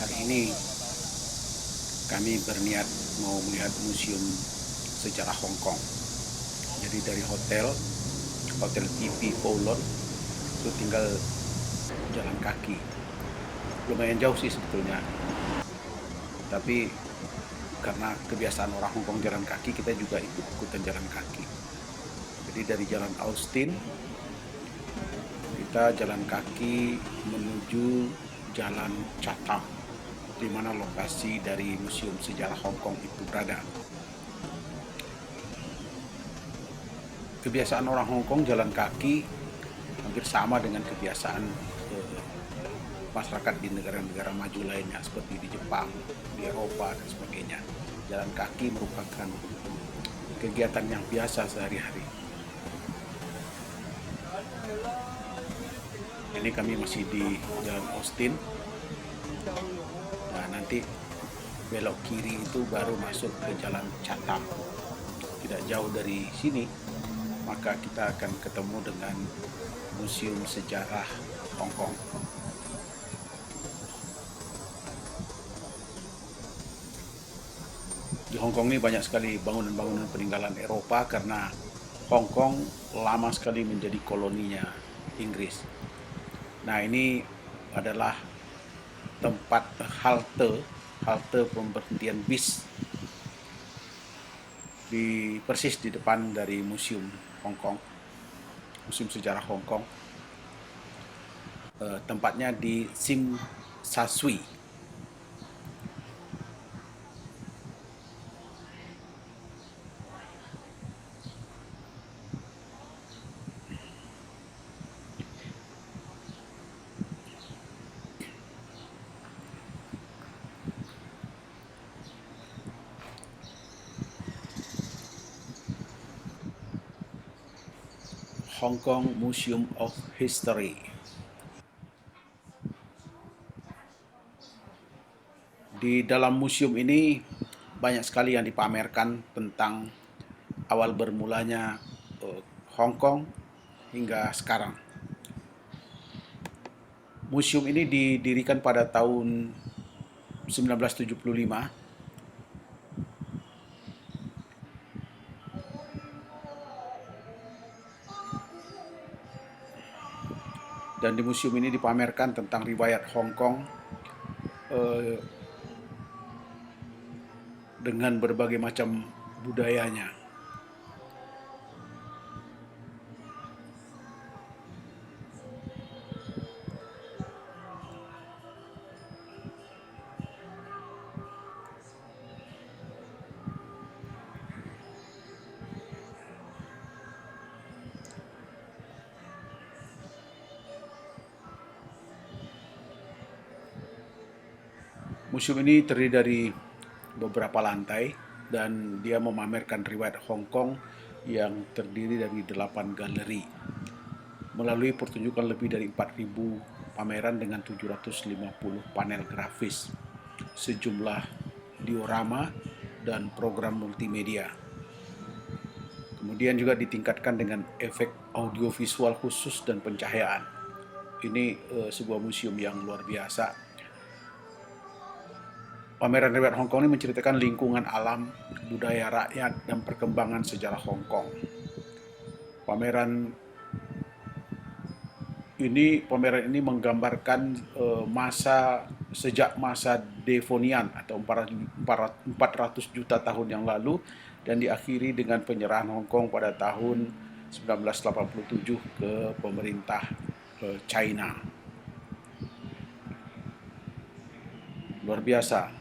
Hari ini kami berniat mau melihat museum sejarah Hong Kong. Jadi dari Hotel TP Kowloon itu tinggal jalan kaki. Lumayan jauh sih sebetulnya. Tapi karena kebiasaan orang Hong Kong jalan kaki, kita juga ikutan jalan kaki. Jadi dari Jalan Austin kita jalan kaki menuju Jalan Chatham, di mana lokasi dari Museum Sejarah Hong Kong itu berada. Kebiasaan orang Hong Kong jalan kaki hampir sama dengan kebiasaan masyarakat di negara-negara maju lainnya seperti di Jepang, di Eropa, dan sebagainya. Jalan kaki merupakan kegiatan yang biasa sehari-hari. Ini kami masih di Jalan Austin. Nah, nanti belok kiri itu baru masuk ke Jalan Chatham. Tidak jauh dari sini, maka kita akan ketemu dengan Museum Sejarah Hong Kong. Di Hong Kong ini banyak sekali bangunan-bangunan peninggalan Eropa karena Hong Kong lama sekali menjadi koloninya Inggris. Nah, ini adalah tempat halte pemberhentian bis persis di depan dari Museum Hong Kong, Museum Sejarah Hong Kong. Tempatnya di Tsim Sha Tsui. Hong Kong Museum of History. Di dalam museum ini banyak sekali yang dipamerkan tentang awal bermulanya Hong Kong hingga sekarang. Museum ini didirikan pada tahun 1975 dan di museum ini dipamerkan tentang riwayat Hong Kong dengan berbagai macam budayanya. Museum ini terdiri dari beberapa lantai dan dia memamerkan riwayat Hong Kong yang terdiri dari 8 galeri. Melalui pertunjukan lebih dari 4.000 pameran dengan 750 panel grafis, sejumlah diorama dan program multimedia. Kemudian juga ditingkatkan dengan efek audiovisual khusus dan pencahayaan. Ini sebuah museum yang luar biasa. Pameran riwayat Hong Kong ini menceritakan lingkungan alam, budaya rakyat, dan perkembangan sejarah Hong Kong. Pameran ini menggambarkan sejak masa Devonian atau 400 juta tahun yang lalu dan diakhiri dengan penyerahan Hong Kong pada tahun 1987 ke pemerintah China. Luar biasa.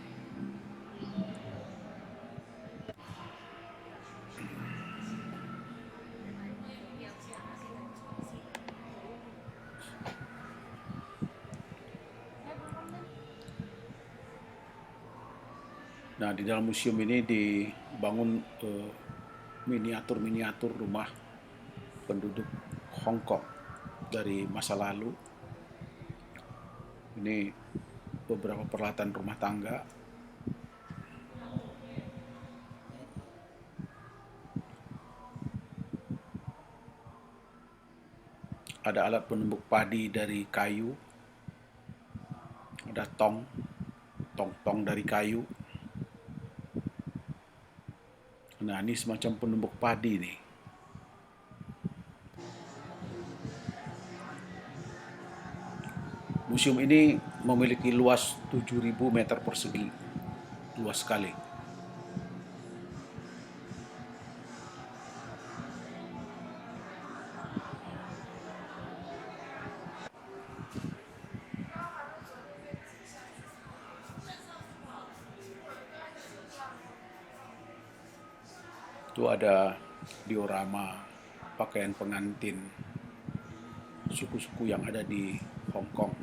Nah, di dalam museum ini dibangun miniatur-miniatur rumah penduduk Hong Kong dari masa lalu. Ini beberapa peralatan rumah tangga. Ada alat penumbuk padi dari kayu. Ada tong. tong-tong dari kayu. Nah, ini semacam penumbuk padi nih. Museum ini memiliki luas 7.000 meter persegi. Luas sekali. Itu ada diorama pakaian pengantin suku-suku yang ada di Hong Kong.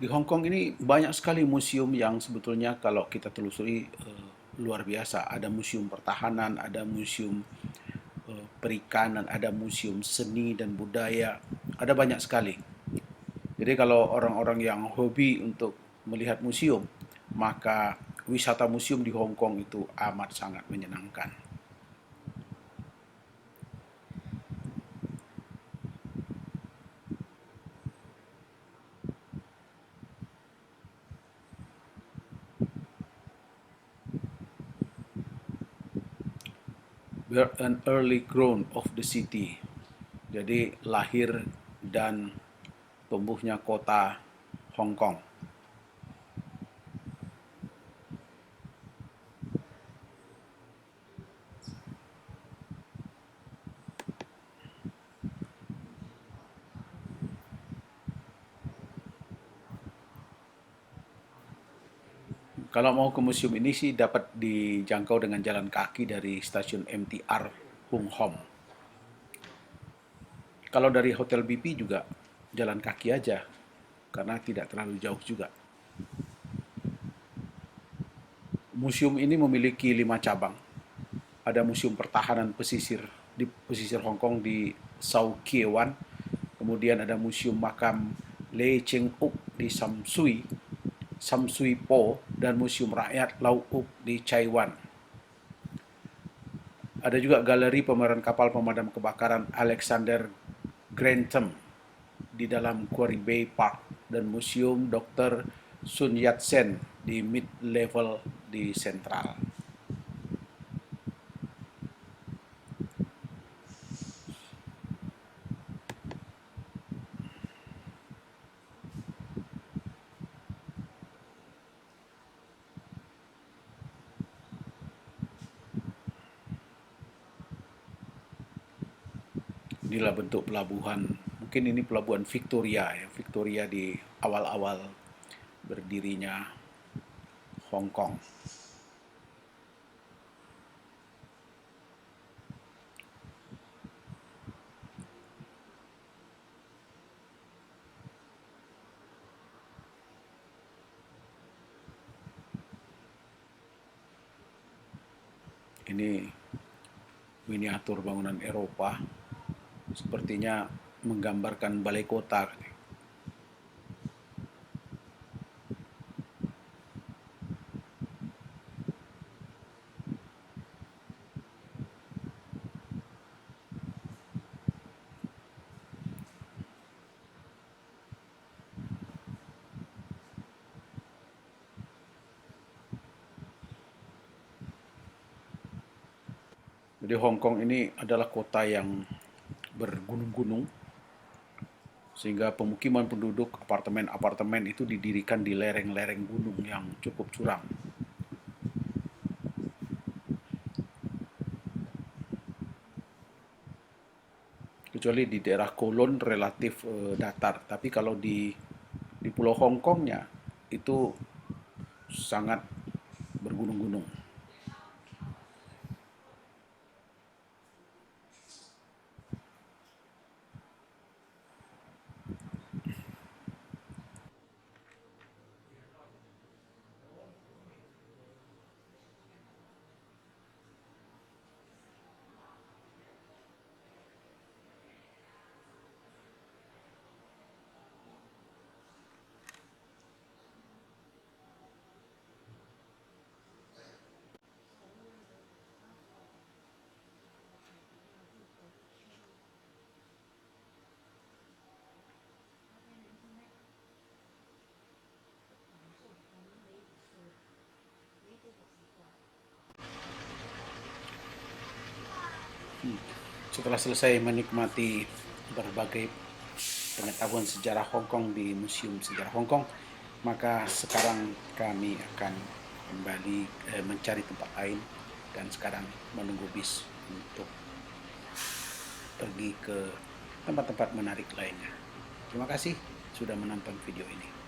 Di Hong Kong ini banyak sekali museum yang sebetulnya kalau kita telusuri luar biasa. Ada museum pertahanan, ada museum perikanan, ada museum seni dan budaya. Ada banyak sekali. Jadi kalau orang-orang yang hobi untuk melihat museum, maka wisata museum di Hong Kong itu amat sangat menyenangkan. We are an early grown of the city. Jadi lahir dan tumbuhnya kota Hong Kong. Kalau mau ke museum ini sih dapat dijangkau dengan jalan kaki dari stasiun MTR Hung Hom. Kalau dari Hotel BP juga jalan kaki aja, karena tidak terlalu jauh juga. Museum ini memiliki 5 cabang. Ada Museum Pertahanan Pesisir di pesisir Hong Kong di Sau Kie Wan. Kemudian ada Museum Makam Lee Cheng Uk di Sam Sui Po, dan Museum Rakyat Lau Uk di Chai Wan. Ada juga galeri pameran kapal pemadam kebakaran Alexander Grantham di dalam Quarry Bay Park, dan Museum Dr. Sun Yat-sen di Mid-Level di Sentral. Inilah bentuk pelabuhan. Mungkin ini pelabuhan Victoria ya, Victoria di awal-awal berdirinya Hong Kong. Ini miniatur bangunan Eropa, sepertinya menggambarkan balai kota. Jadi Hong Kong ini adalah kota yang bergunung-gunung, sehingga pemukiman penduduk, apartemen-apartemen itu didirikan di lereng-lereng gunung yang cukup curam. Kecuali di daerah Kowloon relatif datar, tapi kalau di Pulau Hong Kongnya itu sangat bergunung-gunung. Setelah selesai menikmati berbagai pengetahuan sejarah Hong Kong di Museum Sejarah Hong Kong, maka sekarang kami akan kembali mencari tempat lain dan sekarang menunggu bis untuk pergi ke tempat-tempat menarik lainnya. Terima kasih sudah menonton video ini.